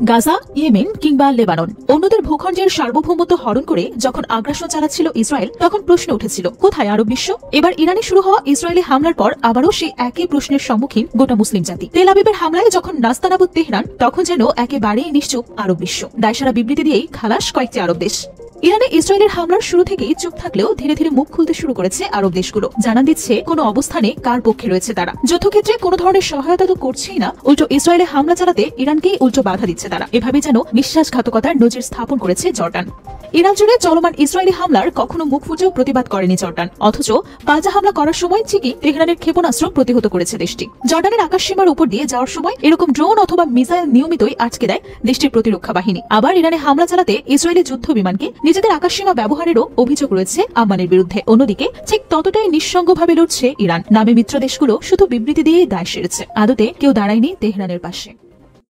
Gaza, Yemen কিংবা Lebanon অন্যদের ভূখণ্ডের সার্বভৌমত্ব হরণ করে যখন আগ্রাসন চালাচ্ছিল ইসরায়েল, তখন প্রশ্ন উঠেছিল কোথায় আরব বিশ্ব। এবার ইরানে শুরু হওয়া ইসরায়েলি হামলার পর আবারও সেই একই প্রশ্নের সম্মুখীন গোটা মুসলিম জাতি। তেল আবিবের হামলায় যখন নাস্তানাবুদ তেহরান, তখন যেন একেবারেই নিশ্চুপ আরব বিশ্ব। দায়সারা বিবৃতি দিয়েই খালাস কয়েকটি আরব দেশ। ইরানে ইসরায়েলের হামলার শুরু থেকেই চুপ থাকলেও ধীরে ধীরে মুখ খুলতে শুরু করেছে আরব দেশগুলো। জানান দিচ্ছে কোন অবস্থানে কার পক্ষে রয়েছে তারা। যুদ্ধক্ষেত্রে কোনো ধরনের সহায়তা তো করছেই না, উল্টো ইসরায়েলে হামলা চালাতে ইরানকেই উল্টো বাধা দিচ্ছে তারা। এভাবে যেন বিশ্বাসঘাতকতার নজির স্থাপন করেছে জর্ডান। ইরান জুড়ে চলমান ইসরায়েলি হামলার কখনো মুখ ফুটেও প্রতিবাদ করেনি জর্ডান, অথচ পাল্টা হামলা করার সময় ঠিকই তেহরানের ক্ষেপণাস্ত্র প্রতিহত করেছে দেশটি। জর্ডানের আকাশসীমার উপর দিয়ে যাওয়ার সময় এরকম ড্রোন অথবা মিসাইল নিয়মিতই আটকে দেয় দেশটির প্রতিরক্ষা বাহিনী। আবার ইরানে হামলা চালাতে ইসরায়েলি যুদ্ধ বিমানকে নিজেদের আকাশসীমা ব্যবহারেরও অভিযোগ রয়েছে আম্মানের বিরুদ্ধে। অন্যদিকে ঠিক ততটাই নিঃসঙ্গভাবে লড়ছে ইরান। নামে মিত্র দেশগুলো শুধু বিবৃতি দিয়েই দায় সেরেছে, আদতে কেউ দাঁড়ায়নি তেহরানের পাশে।